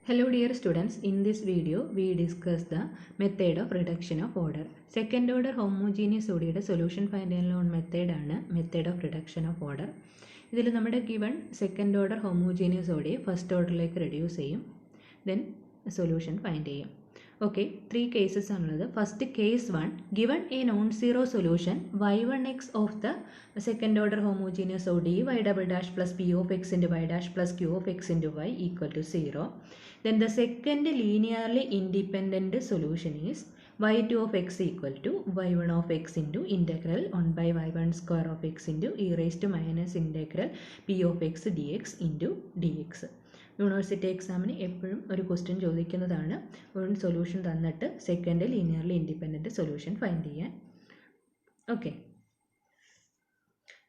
Hello dear students, in this video we discuss the method of reduction of order. Second order homogeneous ODE solution finding on method ആണ് method of reduction of order. ഇതിൽ നമ്മുടെ given second order homogeneous ODE first orderലേക്ക് reduce ചെയ്യും, then solution find ചെയ്യും. Okay, three cases ആണുള്ളത്. First case 1, given a non-zero solution y1x of the second order homogeneous ODE y double dash plus p of x into y dash plus q of x into y equal to 0. Then the second linearly independent solution is y2 of x equal to y1 of x into integral 1 by y1 square of x into e raised to minus integral p of x dx into dx. University എക്സാമിന് എപ്പോഴും ഒരു question ചോദിക്കുന്നതാണ്, ഒരു solution തന്നിട്ട് second linearly independent solution find ചെയ്യാൻ. Okay,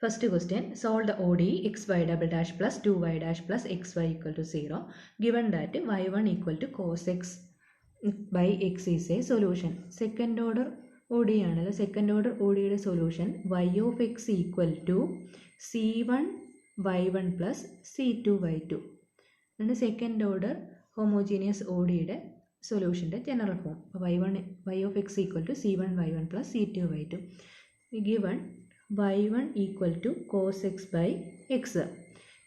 first question, solve the ODE x y double dash plus 2y dash plus x y equal to 0 given that y1 equal to cos x by x is a solution. Second order ODE ആണല്ലോ. Second order ODEയുടെ solution y of x equal to c1 y1 plus c2 y2 ആണ്. Second order homogeneous ODEയുടെ സൊല്യൂഷൻ്റെ general form y of x equal to c1 y1 plus c2 y2 given y1 equal to cos x by x.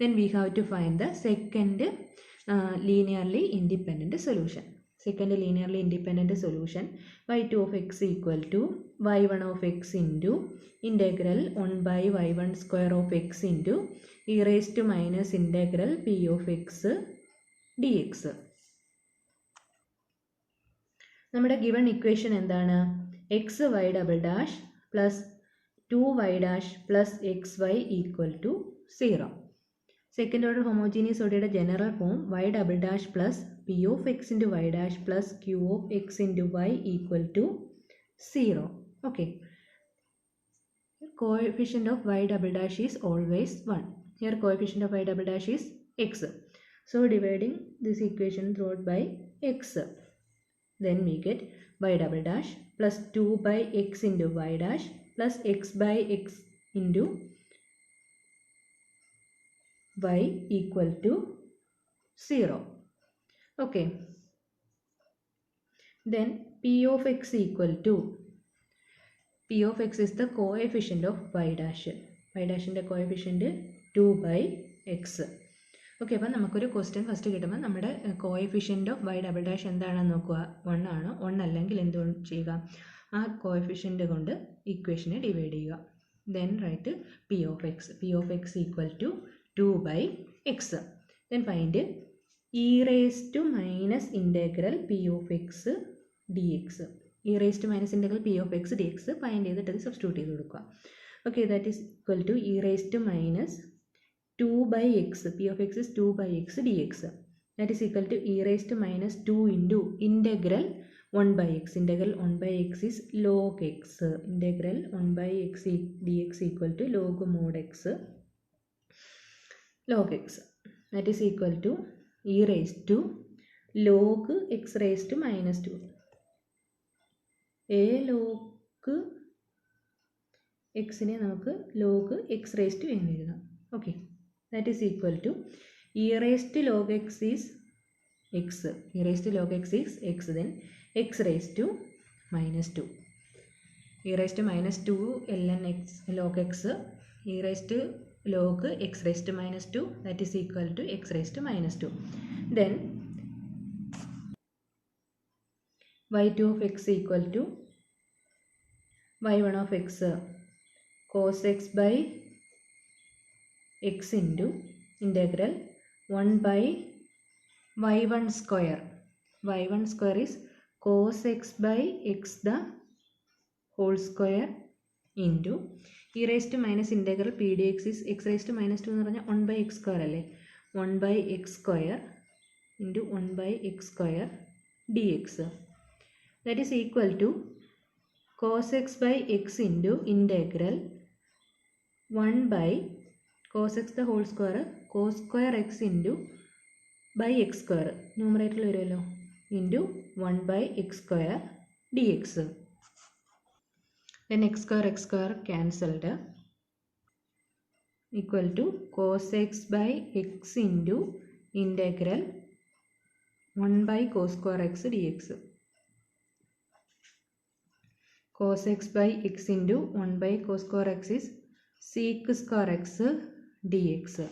Then we have to find the second linearly independent solution. Second linearly independent solution, y2 of x equal to y1 of x into integral 1 by y1 square of x into e raised to minus integral p of x dx. നമ്മുടെ given equation എന്താണ്? xy double dash plus 2y dash plus xy equal to 0. Second order homogeneous ODEയുടെ general form y double dash plus p of x into y dash plus q of x into y equal to 0. Okay. Coefficient of y double dash is always 1. Here coefficient of y double dash is x. So dividing this equation throughout by x. Then we get y double dash plus 2 by x into y dash plus x by x into y equal to 0. Okay. Then p of x equal to, p of x is the coefficient of y dash. y dash ന്റെ coefficient 2 by x. Okay, അപ്പം നമുക്കൊരു question first കിട്ടുമ്പോൾ നമ്മുടെ coefficient of y double dash എന്താണെന്ന് നോക്കുക. 1 ആണോ? 1 അല്ലെങ്കിൽ എന്ത് ചെയ്യുക? ആ കോഎഫിഷ്യൻ്റ് കൊണ്ട് ഇക്വേഷനെ ഡിവൈഡ് ചെയ്യുക. Then write p of x equal to 2 by x. Then find e raise to minus integral p of x d x. E raise to minus integral p of x d x find ചെയ്തിട്ട് അത് substitute ചെയ്ത് കൊടുക്കുക. Okay, that is equal to e raise to minus 2 by x. p of x is 2 by x dx. That is equal to e raised to minus 2 into integral 1 by x. Integral 1 by x is log x. Integral 1 by x dx equal to log mod x log x. That is equal to e raised to log x raised to minus 2. a log x നെ നമുക്ക് log x raised to എന്ന് എഴുതാം. Okay. That is equal to e raised to log x is x. e raised to log x is x. Then x raised to minus 2. e raised to minus 2 ln x log x. e raised to log x raised to minus 2. That is equal to x raised to minus 2. Then y2 of x equal to y1 of x cos x by x into integral 1 by y1 square. y1 square is cos x by x the whole square into e raised to minus integral p dx is x raised to minus 2 എന്ന് പറഞ്ഞാൽ 1 by x square അല്ലേ. 1 by x square into 1 by x square dx. That is equal to cos x by x into integral 1 by cos x the whole square cos square x into by x square ന്യൂമറേറ്ററിൽ വരുമല്ലോ into 1 by x square dx. Then x square cancelled equal to cos x by x into integral 1 by cos square x dx. Cos x by x into 1 by cos square x is sec square x dx.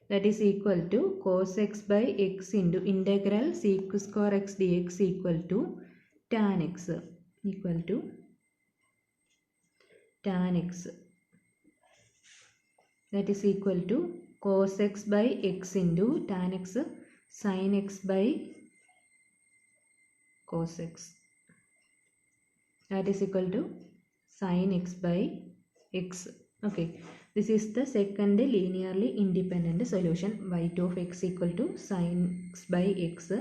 That is equal to cos x by x into integral sec square x dx equal to tan x. Equal to tan x. That is equal to cos x by x into tan x sin x by cos x. That is equal to sin x by x. Okay, this is the second linearly independent solution. y2 of x equal to sin x by x.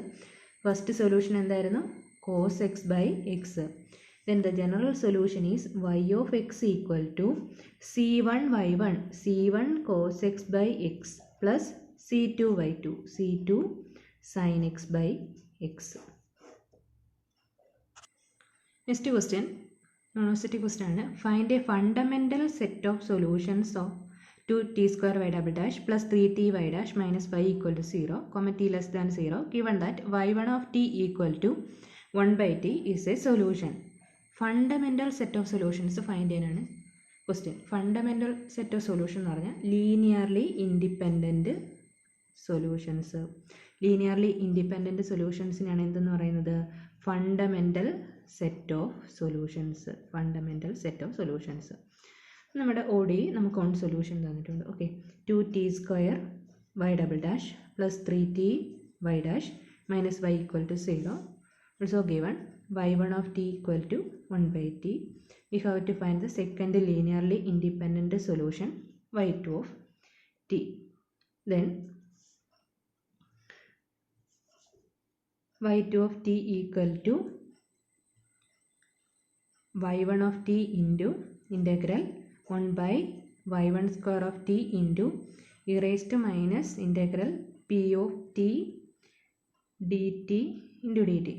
First solution എന്തായിരുന്നു? cos x by x. Then the general solution is y of x equal to c1 y1 c1 cos x by x plus c2 y2 c2 sin x by x. Next question, non-static question. Find a fundamental set of solutions of 2t square y double dash plus 3t y dash minus y equal to 0, comma t less than 0, given that y1 of t equal to 1 by t is a solution. Fundamental set of solutions find ചെയ്യാനാണ് question. Fundamental set of solution എന്ന് പറഞ്ഞാൽ linearly independent solutions. Linearly independent solutionsനാണ് എന്തെന്ന് പറയുന്നത്? Fundamental set of solutions. Fundamental set of solutions. നമ്മുടെ ODE നമുക്ക് own solution തന്നിട്ടുണ്ട്. Okay, 2t square y double dash plus 3t y dash minus y equal to 0. Also given y1 of t equal to 1 by t. We have to find the second linearly independent solution y2 of t. Then y2 of t equal to y1 of t into integral 1 by y1 square of t into e raised to minus integral p of t dt into dt.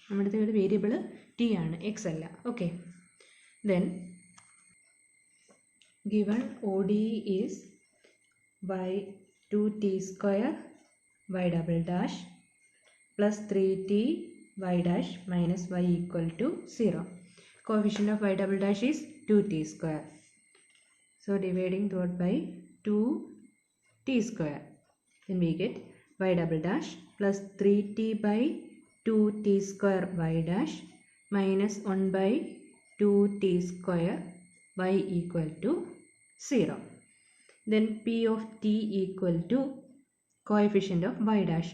നമ്മുടെ variable t ആണ്, x അല്ല. Okay, then given ODE is y 2t square y double dash plus 3t y dash minus y equal to 0. Coefficient of y double dash is 2t square. So dividing throughout by 2t square. Then we get y double dash plus 3t by 2t square y dash minus 1 by 2t square y equal to 0. Then p of t equal to coefficient of y dash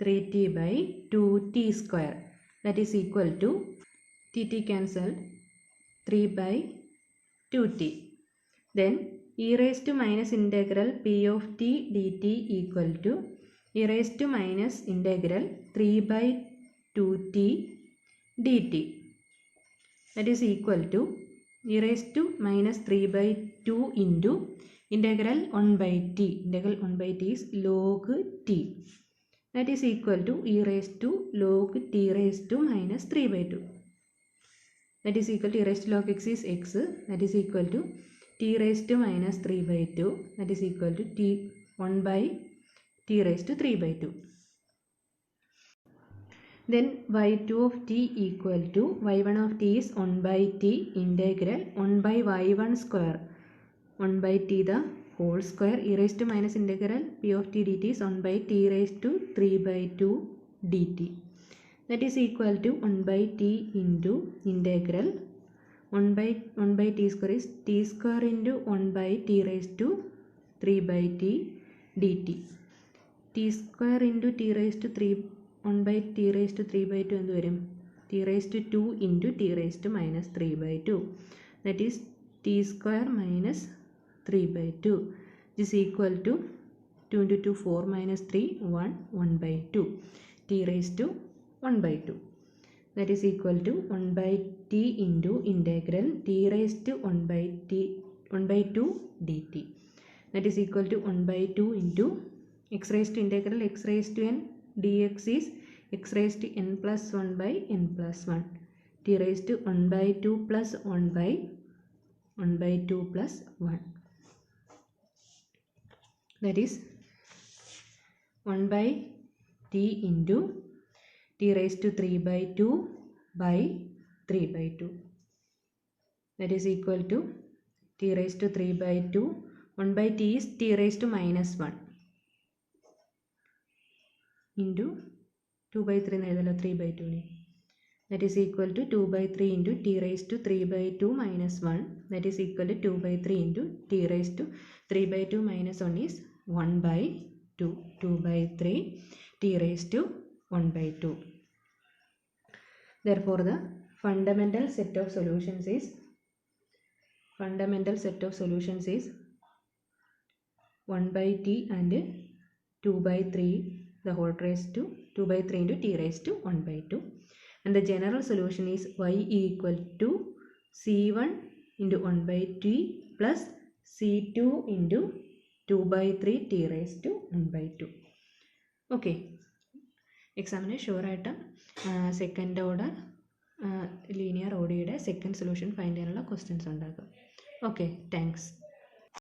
3t by 2t square, that is equal to tt cancelled 3 by 2t. Then e raised to minus integral p of t dt equal to e raised to minus integral 3 by 2t dt, that is equal to e raised to minus 3 by 2 into integral 1 by t. Integral 1 by t is log t, that is equal to e raised to log t raised to minus 3 by 2. That is equal to e raised to log x is x, that is equal to t raised to minus 3 by 2, that is equal to t 1 by t raised to 3 by 2. Then y2 of t equal to y1 of t is 1 by t integral 1 by y1 square 1 by t the whole square e raised to minus integral p of t dt is 1 by t raised to 3 by 2 dt, that is equal to 1 by t into integral 1 by t square is t square into 1 by t raised to 3 by t dt. t square into t raised to 3 1 by t raised to 3 by 2 എന്ത് വരും? t raised to 2 into t raised to minus 3 by 2, that is t square minus 3 by 2 is equal to 2 into 2 4 minus 3 1 by 2 t raised to 1 by 2, that is equal to 1 by t into integral t raised to 1 by 2 dt, that is equal to 1 by 2 into x raised to integral x raised to n dx is x raised to n plus 1 by n plus 1 t raised to 1 by 2 plus 1 by 2 plus 1, that is 1 by t into t raised to 3 by 2 by 3 by 2. That is equal to t raised to 3 by 2. 1 by t is t raised to minus 1 into 2 by 3 3 by 2. That is equal to 2 by 3 into t raised to 3 by 2 minus 1. That is equal to 2 by 3 into t raised to 3 by 2 minus 1 is 1 by 2. 2 by 3 t raised to 1 by 2. Therefore, the fundamental set of solutions is 1 by t and 2 by 3 the whole raised to 2 by 3 into t raised to 1 by 2. And the general solution is y equal to c1 into 1 by t plus c2 into 2 by 3 t raised to 1 by 2. Okay. എക്സാമിന് ഷുവറായിട്ട് second order linear ODE യുടെ second solution find ചെയ്യാനുള്ള questions ഉണ്ടാകും. Okay, thanks.